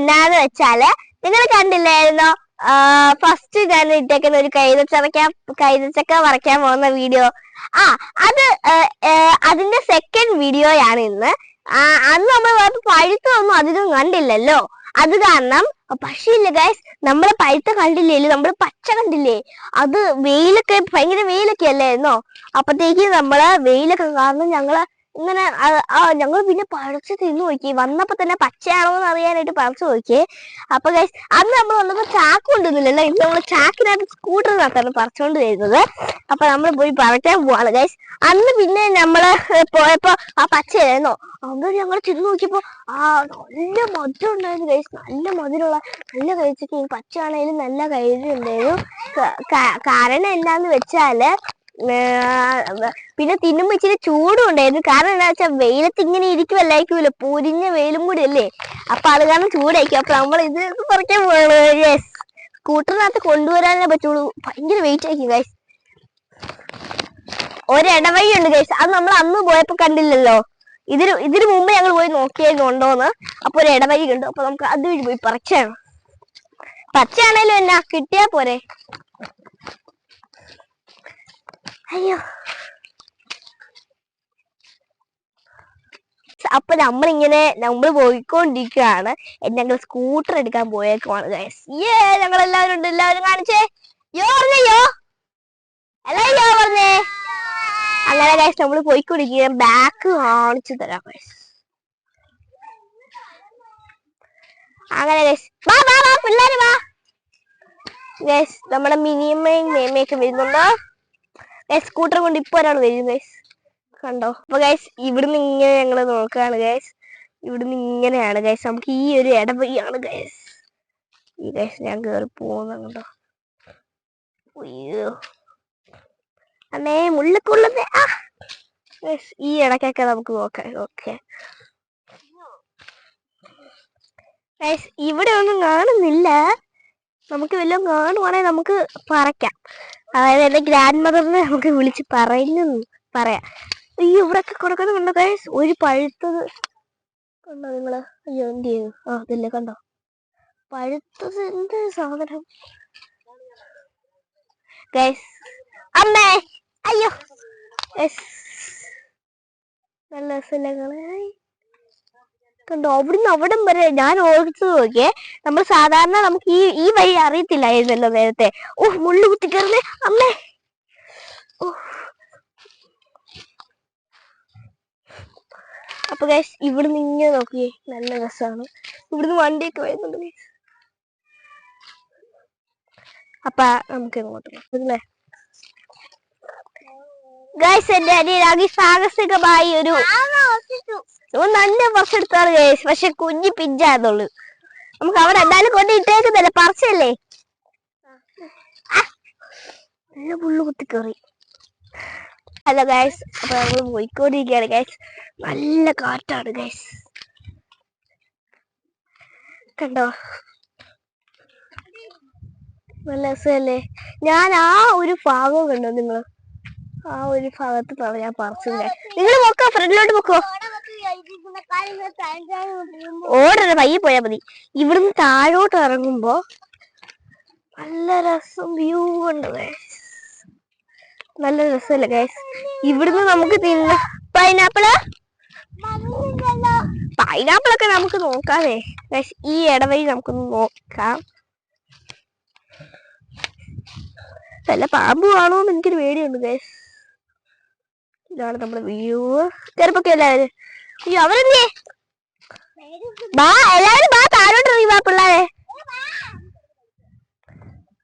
എന്നാന്ന് വെച്ചാല് നിങ്ങൾ കണ്ടില്ലായിരുന്നോ ഫസ്റ്റ് ഞാൻ ഇട്ടേക്കുന്ന ഒരു കൈതച്ചക്ക പറിക്കാൻ പോകുന്ന വീഡിയോ. അത് അതിന്റെ സെക്കൻഡ് വീഡിയോയാണ് ഇന്ന്. അന്ന് നമ്മൾ പഴുത്തൊന്നും അധികം കണ്ടില്ലല്ലോ. അത് കാരണം പക്ഷേ ഇല്ല ഗൈസ്, നമ്മള് പഴുത്ത കണ്ടില്ലേ, നമ്മള് പച്ച കണ്ടില്ലേ. അത് വെയിലൊക്കെ ഭയങ്കര വെയിലൊക്കെ അല്ലായിരുന്നോ. അപ്പത്തേക്ക് നമ്മള് വെയിലൊക്കെ കാരണം ഞങ്ങള് ഇങ്ങനെ ഞങ്ങൾ പിന്നെ പറിച്ച് തിന്നു നോക്കി. വന്നപ്പോ തന്നെ പച്ചയാണോ എന്ന് അറിയാനായിട്ട് പറിച്ചു നോക്കിയേ. അപ്പൊ ഗൈസ് അന്ന് നമ്മൾ വന്നപ്പോ ചാക്ക് കൊണ്ടുവന്നില്ലല്ലോ. ഇന്ന് നമ്മള് ചാക്കിനകത്ത് സ്കൂട്ടറിനകത്താണ് പറിച്ചോണ്ട് വരുന്നത്. അപ്പൊ നമ്മൾ പോയി പറിക്കാൻ പോവാണ് ഗൈസ്. അന്ന് പിന്നെ നമ്മള് പോയപ്പോ പച്ചയായിരുന്നോ, അന്ന് ഞങ്ങൾ തിന്നു നോക്കിയപ്പോ നല്ല മധുരം ഉണ്ടായിരുന്നു ഗൈസ്. നല്ല മധുരമുള്ള നല്ല കഴിച്ചിട്ട് പച്ചയാണേലും നല്ല കഴിച്ചിട്ടുണ്ടായിരുന്നു. കാരണം എന്താന്ന് വെച്ചാല് പിന്നെ തിന്നുമ്പോ ഇച്ചിരി ചൂടും ഉണ്ടായിരുന്നു. കാരണം എന്താ വെച്ചാൽ വെയിലത്ത് ഇങ്ങനെ ഇരിക്കുമല്ലായിരിക്കുമല്ലോ, പൊരിഞ്ഞ വെയിലും കൂടി അല്ലേ. അപ്പൊ അത് കാരണം ചൂടായിരിക്കും. അപ്പൊ നമ്മൾ ഇത് പറിക്കാൻ പോവാണ്. യെസ്, സ്കൂട്ടറിനകത്ത് കൊണ്ടുവരാനേ പറ്റുള്ളൂ. ഭയങ്കര വെയിറ്റ് ആയിരിക്കും ഗൈസ്. ഒരിടവഴി ഉണ്ട് ഗൈസ്, അത് നമ്മൾ അന്ന് പോയപ്പോ കണ്ടില്ലല്ലോ. ഇതിനു മുമ്പ് ഞങ്ങൾ പോയി നോക്കിയായിരുന്നു ഉണ്ടോന്ന്. അപ്പൊ ഒരു ഇടവഴി ഉണ്ട്. അപ്പൊ നമുക്ക് അതുവഴി പോയി പറിച്ചാണ്. പച്ചയാണേലും എന്നാ കിട്ടിയാ പോരെ. അയ്യോ, അപ്പൊ നമ്മൾ പോയിക്കൊണ്ടിരിക്കുകയാണ്. ഞങ്ങൾ സ്കൂട്ടർ എടുക്കാൻ പോയേക്കുവാണ് ഗൈസ്. ഞങ്ങളെല്ലാവരും ഉണ്ട്. എല്ലാവരും കാണിച്ചേ യോ പറഞ്ഞോ, എല്ലാവരും യോ പറഞ്ഞേ. അങ്ങനെ ഗൈസ് നമ്മൾ പോയിക്കൊണ്ടിരിക്കുക. ബാക്ക് കാണിച്ചു തരാം ഗൈസ്. അങ്ങനെ ഗൈസ് വാ പിള്ളേര് വാ ഗൈസ്. നമ്മുടെ മിനിയമ്മയും മേമയൊക്കെ വരുന്നുണ്ടോ ഗൈസ്. സ്കൂട്ടർ കൊണ്ട് ഇപ്പൊ ഒരാൾ വരും ഗൈസ്, കണ്ടോ. അപ്പൊ ഗൈസ് ഇവിടുന്ന് ഇങ്ങനെ ഞങ്ങള് നോക്കാണ് ഗൈസ്. ഇവിടുന്ന് ഇങ്ങനെയാണ് ഗൈസ്. നമുക്ക് ഈ ഒരു ഇടവഴിയാണ് ഗൈസ്. ഈ ഗൈസ് ഞാൻ കേറി പോകുന്ന കണ്ടോ. അയ്യോ അന്നേ മുള്ളിക്കുള്ളത്. ഈ ഇടയ്ക്കൊക്കെ നമുക്ക് നോക്കാം. ഓക്കെ ഗൈസ്, ഇവിടെ ഒന്നും കാണുന്നില്ല. നമുക്ക് വല്ലതും കാണുവാണെങ്കിൽ നമുക്ക് പറിക്കാം. അതായത് എന്റെ ഗ്രാൻഡ് മദറിനെ നമുക്ക് വിളിച്ച് പറയാം. അയ്യോ, ഇവിടെയൊക്കെ കൊടുക്കുന്നുണ്ട് ഗൈസ്. ഒരു പഴുത്തത് കണ്ടോ നിങ്ങള്. അയ്യോ എന്ത് ചെയ്തു. അതല്ലേ കണ്ടോ പഴുത്തത്. എന്ത് സാധനം ഗൈസ്. അമ്മേ അയ്യോ ഗൈസ്, നല്ല രസമില്ല കണ്ടോ. അവിടുന്ന് അവിടം വരെ ഞാൻ ഓടിച്ചു നോക്കിയേ. നമ്മൾ സാധാരണ നമുക്ക് ഈ വഴി അറിയത്തില്ലായിരുന്നല്ലോ നേരത്തെ. മുള്ളു കുത്തി കയറുന്നേ അമ്മേ. അപ്പൊ ഗൈസ് ഇവിടുന്ന് ഇങ്ങനെ നോക്കിയേ, നല്ല രസമാണ്. ഇവിടുന്ന് വണ്ടിയൊക്കെ വരുന്നുണ്ട് ഗൈസ്. അപ്പൊ നമുക്ക് ഇങ്ങോട്ട് അല്ലേ ഗൈസ്. എന്റെ അനിയനാകി സാഹസികമായി ഒരു നല്ല ബസ് എടുത്താണ് ഗൈസ്. പക്ഷെ കുഞ്ഞി പിഞ്ചാന്നുള്ളു. നമുക്ക് അവിടെ എന്തായാലും കൊണ്ട് ഇട്ടേക്കുന്നല്ലേ, പറിച്ചല്ലേ. നല്ല പുള്ളു കുത്തി കയറി. ഹലോ ഗൈസ്, അപ്പൊ നമ്മൾ പോയിക്കൊണ്ടിരിക്കുകയാണ് ഗൈസ്. നല്ല കാറ്റാണ് ഗൈസ്, കണ്ടോ. നല്ല രസമല്ലേ. ഞാൻ ഒരു ഭാഗം കണ്ടോ നിങ്ങള്. ഒരു ഭാഗത്ത് ഞാൻ പറിച്ചില്ല. നിങ്ങൾ നോക്കോ, ഫ്രണ്ടിലോട്ട് നോക്കോ. ഓടരുത്, പയ്യെ പോയാ മതി. ഇവിടുന്ന് താഴോട്ട് ഇറങ്ങുമ്പോ നല്ല രസം വ്യൂ ഉണ്ട് ഗൈസ്. നല്ല രസമല്ലേ ഗൈസ്. ഇവിടുന്ന് നമുക്ക് തിന്ന പൈനാപ്പിളൊക്കെ നമുക്ക് നോക്കാതെ ഗൈസ്. ഈ ഇടവഴി നമുക്കൊന്ന് നോക്കാം. വല്ല പാമ്പ് കാണുമെന്ന് എനിക്കൊരു പേടിയുണ്ട് ഗൈസ്. ഇതാണ് നമ്മുടെ വ്യൂ. ചെറുപ്പൊക്കെ എല്ലാവരും. അയ്യോ അവരെന്തേ. എല്ലാവരും താഴോട്ട് ഇറങ്ങി പിള്ളേരെ.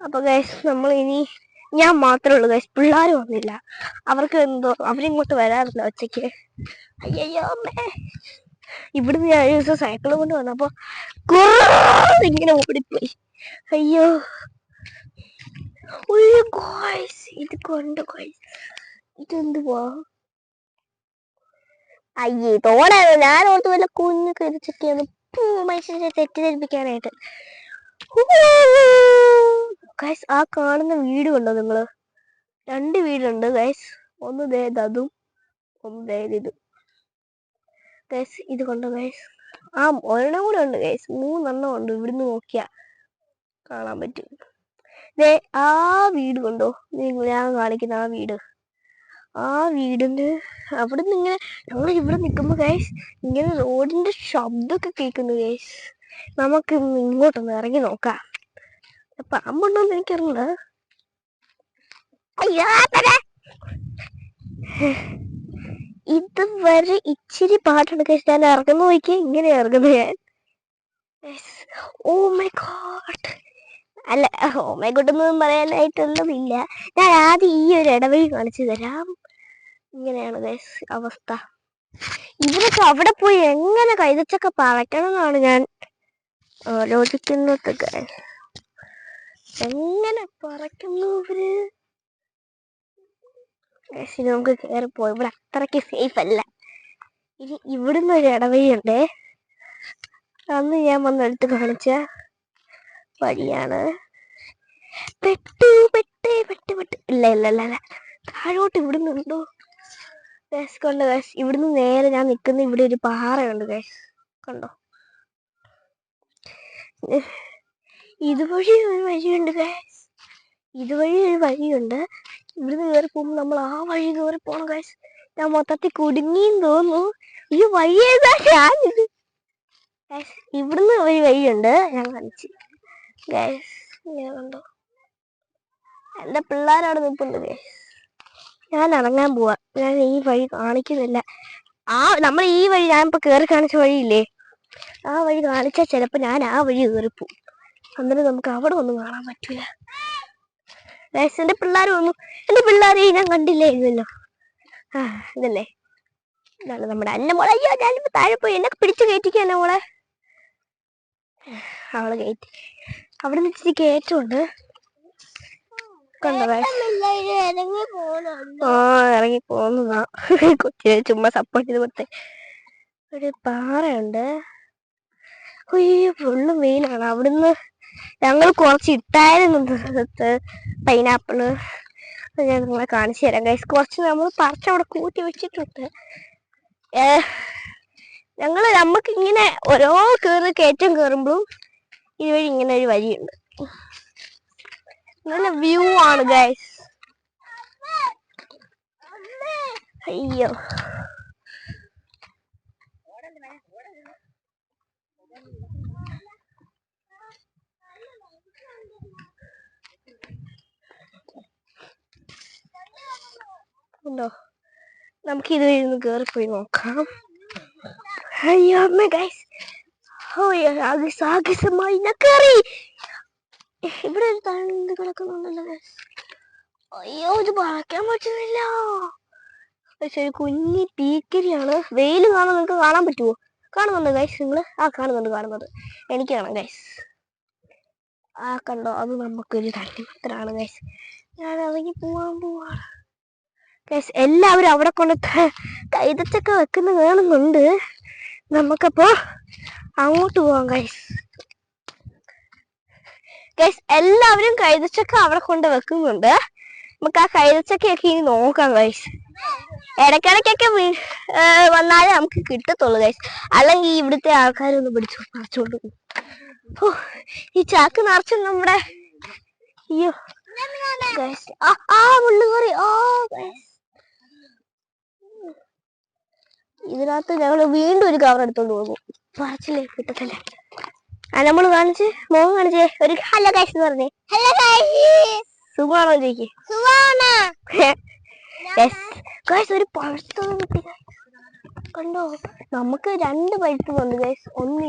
അപ്പൊ ഗൈസ് നമ്മൾ ഞാൻ മാത്രമേ ഉള്ളൂ ഗൈസ്. പിള്ളേർ വന്നില്ല. അവർക്ക് എന്തോ അവരിങ്ങോട്ട് വരാറില്ല ഒച്ചയ്ക്ക്. അയ്യോ അമ്മേ. ഇവിടുന്ന് ഞാൻ ഒരു ദിവസം സൈക്കിൾ കൊണ്ട് വന്നപ്പോ ഇങ്ങനെ ഓടിപ്പോയി. അയ്യോ ഇത് കൊണ്ട് ഇതെന്തുവാ. അയ്യേ തോടായിരുന്നു. ഞാൻ ഓർത്ത് വല്ല കുഞ്ഞൊക്കെ ഇരിച്ചൊക്കെയാണ് മനുഷ്യനെ തെറ്റിദ്ധരിപ്പിക്കാനായിട്ട്. ഗൈസ് ആ കാണുന്ന വീട് കണ്ടോ നിങ്ങള്. 2 വീടുണ്ട് ഗൈസ്. ഒന്ന് അതും ഒന്ന് ഇതും ഗൈസ്. ഇത് കണ്ടോ ഗൈസ്. ആ ഒരെണ്ണം കൂടെ ഉണ്ട് ഗൈസ്, 3 ഉണ്ട്. ഇവിടുന്ന് നോക്കിയാ കാണാൻ പറ്റും. ദേ ആ വീട് കണ്ടോ, ഞാൻ കാണിക്കുന്ന ആ വീട്. ആ വീടിന്റെ അവിടുന്ന് ഇങ്ങനെ ഞങ്ങൾ ഇവിടെ നിൽക്കുമ്പോ ഗൈസ് ഇങ്ങനെ റോഡിന്റെ ശബ്ദമൊക്കെ കേൾക്കുന്നു ഗൈസ്. നമുക്ക് ഇങ്ങോട്ടൊന്ന് ഇറങ്ങി നോക്കാം. പാമ്പുണ്ടോന്ന് എനിക്കറിയില്ല. ഇതുവരെ ഇച്ചിരി പാട്ടുണ്ട് ഗൈസ്. ഞാൻ ഇറങ്ങുന്ന നോക്കി ഇങ്ങനെ ഇറങ്ങുന്നത് ഞാൻ. Oh my god. അല്ല, ഓ മൈ ഗോഡ് ഒന്നും പറയാനായിട്ടുള്ളതില്ല. ഞാൻ ആദ്യം ഈ ഒരു ഇടവഴി കാണിച്ചു തരാം. ഇങ്ങനെയാണ് ഗൈസ് അവസ്ഥ. ഇവരൊക്കെ അവിടെ പോയി എങ്ങനെ കൈതച്ചൊക്കെ പറക്കണം എന്നാണ് ഞാൻ ആലോചിക്കുന്നത്. എങ്ങനെ പറക്കുന്നു ഇവര്? നമുക്ക് കയറിപ്പോ, ഇവിടെ അത്രയ്ക്ക് സേഫ് അല്ല. ഇനി ഇവിടുന്ന് ഒരു ഇടവഴിയുണ്ടേ, അന്ന് ഞാൻ വന്നെടുത്ത് കാണിച്ച വഴിയാണ്. പെട്ടു പെട്ട് പെട്ട് പെട്ട് ഇല്ല ഇല്ല ഇല്ല ഇല്ല, താഴോട്ട് ഇവിടുന്ന് ഉണ്ടോ ഗൈസ്? കണ്ടോ ഗൈസ്, ഇവിടുന്ന് നേരെ ഞാൻ നിൽക്കുന്ന ഇവിടെ ഒരു പാറയുണ്ട് ഗൈസ്, കണ്ടോ? ഇതുവഴി ഒരു വഴിയുണ്ട് ഗൈസ്, ഇതുവഴി ഒരു വഴിയുണ്ട്. ഇവിടുന്ന് കയറി പോകുമ്പോൾ നമ്മൾ ആ വഴി കയറി പോണം ഗൈസ്. ഞാൻ മൊത്തത്തിൽ കുടുങ്ങിന്ന് തോന്നുന്നു. ഈ വഴി ഏതാ? ഞാനിത് ഗൈസ്, ഇവിടുന്ന് ഒരു വഴിയുണ്ട്, ഞാൻ കാണിച്ചു ഗൈസ്. ഇങ്ങനെ കണ്ടോ, എന്റെ പിള്ളേരവിടെ നിൽപ്പുണ്ട് ഗൈസ്. ഞാൻ ഇറങ്ങാൻ പോവാ, ഞാൻ ഈ വഴി കാണിക്കുന്നില്ല. നമ്മൾ ഈ വഴി ഞാനിപ്പോ കയറി കാണിച്ച വഴിയില്ലേ, ആ വഴി കാണിച്ചാൽ ചിലപ്പോ ഞാൻ ആ വഴി കയറിപ്പോവും. അന്നേരം നമുക്ക് അവിടെ ഒന്നും കാണാൻ പറ്റൂല ഗൈസ്. എന്റെ പിള്ളേരെ ഞാൻ കണ്ടില്ലായിരുന്നല്ലോ. ഇതല്ലേ, ഇതാണ് നമ്മുടെ അന്നമോളെ. അയ്യോ, ഞാനിപ്പോ താഴെ പോയി, എന്നെ പിടിച്ചു കയറ്റിക്കുക അന്നമോളെ. അവള് കയറ്റി. അവിടെ നിന്ന് ഇച്ചിരി കയറ്റമുണ്ട്, കണ്ടോ ഗൈസ്? ഇറങ്ങി പോകുന്നതാ കൊച്ചിനെ ചുമ്മാ സപ്പോർട്ട് ചെയ്ത് കൊടുത്തേ. ഒരു പാറയുണ്ട്. ഫുള്ള് വെയിലാണ്. അവിടുന്ന് ഞങ്ങൾ കുറച്ച് ഇട്ടായിരുന്നു പൈനാപ്പിള്. ഞാൻ നിങ്ങളെ കാണിച്ചു തരാം ഗൈസ്. കുറച്ച് നമ്മൾ പറിച്ചവിടെ കൂട്ടി വെച്ചിട്ടുണ്ട്. നമുക്ക് ഇങ്ങനെ ഓരോ കയറ്റം കയറുമ്പോഴും ഇതുവഴി ഇങ്ങനെ ഒരു വഴിയുണ്ട്. നല്ല വ്യൂ ആണ് ഗൈസ്. അയ്യോ, ഉണ്ടോ? നമുക്ക് ഇതുവഴി ഒന്ന് കയറിപ്പോയി നോക്കാം. അയ്യോ അമ്മ ഗൈസ്, സാഹസമായി ഞാൻ കയറി. ഇവിടെ ഒരു തണ്ട് കിടക്കുന്നുണ്ടല്ലോ ഗൈസ്. അയ്യോ, ഇത് പറക്കാൻ പറ്റുന്നില്ല. പക്ഷെ ഒരു കുഞ്ഞി പീക്കരിയാണ്. വെയിൽ കാണാൻ നിങ്ങൾക്ക് കാണാൻ പറ്റുമോ? കാണുന്നുണ്ടോ ഗൈസ് നിങ്ങള്? കാണുന്നുണ്ട്. എനിക്ക് കാണാം ഗൈസ്. കണ്ടോ? അത് നമുക്കൊരു തണ്ണിമത്തനാണ് ഗൈസ്. ഞാൻ ഇറങ്ങി പോവാണ് ഗൈസ്. എല്ലാവരും അവിടെ കൊണ്ട് കൈതച്ചൊക്കെ വെക്കുന്ന കാണുന്നുണ്ട്. നമുക്കപ്പോ അങ്ങോട്ട് പോവാം ഗൈസ്. എല്ലാവരും കൈതച്ചക്ക അവിടെ കൊണ്ട് വെക്കുന്നുണ്ട്. നമുക്ക് ആ കൈതച്ചക്കയൊക്കെ ഇനി നോക്കാം ഗൈസ്. ഇടയ്ക്കിടയ്ക്കൊക്കെ വന്നാലേ നമുക്ക് കിട്ടത്തുള്ളൂ ഗൈസ്. അല്ലെങ്കിൽ ഇവിടുത്തെ ആൾക്കാരൊന്ന് പറിച്ചോണ്ട് പോകും. ഈ ചാക്ക് നിറച്ചും നമ്മുടെ അയ്യോ ഗൈസ്, മുള്ളുകറി. ഇതിനകത്ത് ഞങ്ങൾ വീണ്ടും ഒരു കവർ എടുത്തോണ്ട് പോകും. പറച്ചില്ലേ കിട്ടത്തില്ല. നമ്മൾ കാണിച്ച് മോൻ കാണിച്ചേ ഒരു ഹലോ ഗൈസ് എന്ന് പറഞ്ഞേ. ഹലോ ഗൈസ്, സുഖമാണോ ചേച്ചി? ഗൈസ്, ഒരു പഴുത്തത് കിട്ടി കണ്ടോ? നമുക്ക് 2 പഴുത്ത് വന്നു ഗൈസ്. ഒന്ന്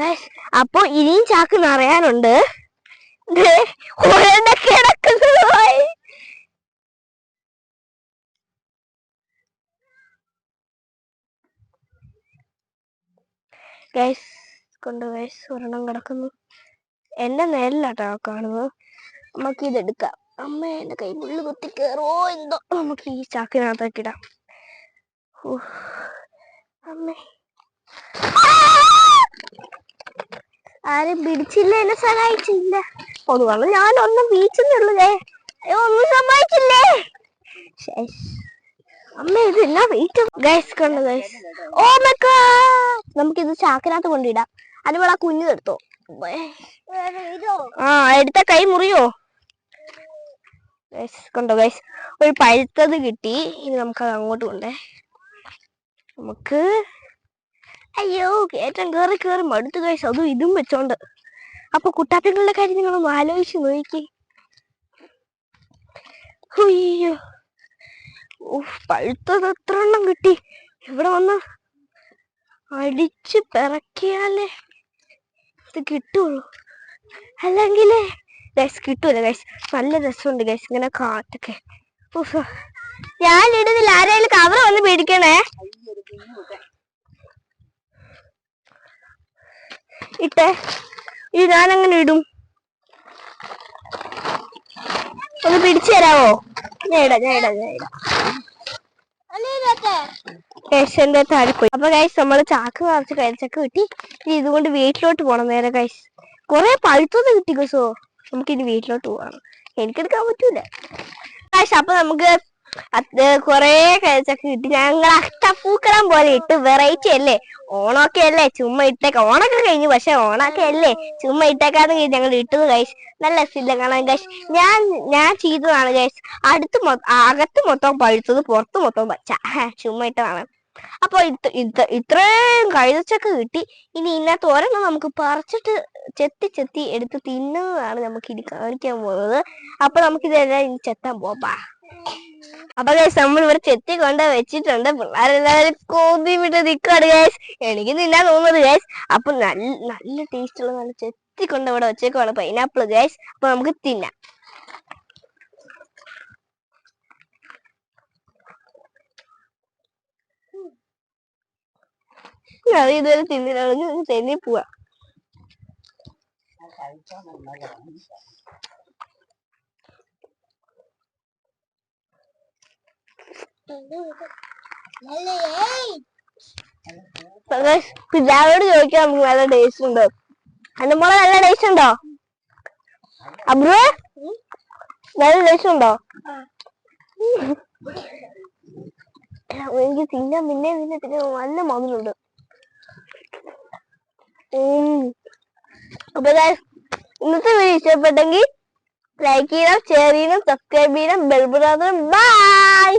ഗൈസ്. അപ്പൊ ഇനിയും ചാക്ക് നിറയാനുണ്ട്. ഗൈസ് കൊണ്ട് ഗൈസ്, ഒരെണ്ണം കിടക്കുന്നു. എന്റെ നേരിലാട്ടോ കാണുന്നത്. നമുക്ക് ഇതെടുക്കാം. അമ്മ, എന്റെ കൈ മുള്ളു കുത്തി കയറോ എന്തോ. നമുക്ക് ഈ ചാക്കിനകത്തേക്ക് ഇടാം. അമ്മേ, ആരും പിടിച്ചില്ല, എന്നെ സഹായിച്ചില്ല. പൊതുവാണ് ഞാനൊന്നും വീഴ്ചന്നുള്ളേ. ഒന്നും സമ്മതിച്ചില്ലേ? അമ്മ ഇത് എന്നാ വെയിറ്റ് ഗൈസ് കണ്ടു ഗൈസ്. ഓ മൈ ഗോഡ്, നമുക്കിത് ചാക്കിനകത്ത് കൊണ്ടിടാം. അതുപോലെ ആ കുഞ്ഞു എടുത്തോ. ആ എടുത്ത കൈ മുറിയോ ഗൈസ്. കണ്ടോ ഗൈസ്, ഒരു പഴുത്തത് കിട്ടി. ഇനി നമുക്കത് അങ്ങോട്ട് കൊണ്ടേ. നമുക്ക് അയ്യോ കയറ്റം കേറി കേറി മടുത്തു ഗൈസ്, അതും ഇതും വെച്ചോണ്ട്. അപ്പൊ കുട്ടാപ്പികളുടെ കാര്യം നിങ്ങളൊന്ന് ആലോചിച്ച് നോക്കി. അയ്യോ പഴുത്തത് എത്ര എണ്ണം കിട്ടി. ഇവിടെ വന്ന് അടിച്ച് പിറക്കിയാലേ ഇത് കിട്ടുള്ളൂ, അല്ലെങ്കിലേ ഗൈസ് കിട്ടൂല ഗൈസ്. നല്ല രസമുണ്ട് ഗൈസ് ഇങ്ങനെ കാറ്റൊക്കെ. ഞാൻ ഇടുന്നില്ല, ആരെങ്കിലും കവർ വന്ന് പിടിക്കണേ. ഇട്ടേ, ഇത് ഞാനങ്ങനെ ഇടും. ഒന്ന് പിടിച്ചു തരാവോ? ഞാൻ ഇടാം. എന്റെ താഴെപ്പോയി. അപ്പൊ ഗൈസ് നമ്മള് ചാക്ക് നിറച്ച് കൈതച്ചക്ക കിട്ടി. ഇനി ഇതുകൊണ്ട് വീട്ടിലോട്ട് പോണം നേരെ ഗൈസ്. കൊറേ പഴുത്തത് കിട്ടി ഗൈസോ. നമുക്കിനി വീട്ടിലോട്ട് പോവാണ്. എനിക്കെടുക്കാൻ പറ്റൂല ഗൈസ്. അപ്പൊ നമുക്ക് കൊറേ കൈതച്ചക്ക കിട്ടി. ഞങ്ങൾ അഷ്ടപ്പൂക്കളം പോലെ ഇട്ട്. വെറൈറ്റി അല്ലേ, ഓണമൊക്കെ അല്ലേ, ചുമ്മാ ഇട്ടേക്ക. ഓണൊക്കെ കഴിഞ്ഞു, പക്ഷെ ഓണൊക്കെ അല്ലേ ചുമ്മാ ഇട്ടേക്കാന്ന് ഞങ്ങൾ ഇട്ടത് ഗൈസ്. നല്ല രസമില്ല കാണാൻ ഗൈസ്. ഞാൻ ചെയ്തതാണ് ഗൈസ്. അകത്ത് മൊത്തം പഴുത്തത്, പുറത്ത് മൊത്തം പച്ച. ചുമ്മാ ഇട്ടതാണ്. അപ്പൊ ഇത്രയും കൈതച്ചക്ക കിട്ടി. ഇനി ഇതിനകത്ത് ഒരെണ്ണം നമുക്ക് പറിച്ചിട്ട് ചെത്തി എടുത്ത് തിന്നുന്നതാണ് നമുക്ക് ഇനി കാണിക്കാൻ പോകുന്നത്. അപ്പൊ നമുക്കിതെല്ലാം ഇനി ചെത്താൻ പോവാ. അപ്പൊ ഗൈസ് നമ്മൾ ഇവിടെ ചെത്തി കൊണ്ട് വെച്ചിട്ടുണ്ട്. പിള്ളേരെല്ലാവരും കൊതി വിട്ട് നിൽക്കാണ് ഗൈസ്. എനിക്ക് തിന്നാൻ തോന്നുന്നത് ഗൈസ്. അപ്പൊ നല്ല ടേസ്റ്റുള്ള നല്ല ചെത്തി കൊണ്ട് ഇവിടെ വെച്ചേക്കുവാണ് പൈനാപ്പിൾ ഗൈസ്. അപ്പൊ നമുക്ക് തിന്നാം. അത് ഇതുവരെ തിന്നില്ല, തെന്നി പോവാ. പിതാവോട് ചോദിക്കാം നമുക്ക് നല്ല ടേസ്റ്റ് ഉണ്ടോ. അതിന്റെ മോളെ നല്ല ടേസ്റ്റ് ഉണ്ടോ? അബ്രു നല്ല ടേസ്റ്റ് ഉണ്ടോ? എനിക്ക് തിന്നാൻ പിന്നെ നല്ല മധുരമുണ്ട്. അപ്പൊ ഇന്നത്തെ വീഡിയോ ഇഷ്ടപ്പെട്ടെങ്കിൽ ലൈക്ക് ചെയ്യണം, ഷെയർ ചെയ്യണം, സബ്സ്ക്രൈബ് ചെയ്യണം, ബെൽ ബട്ടൺ. ബൈ.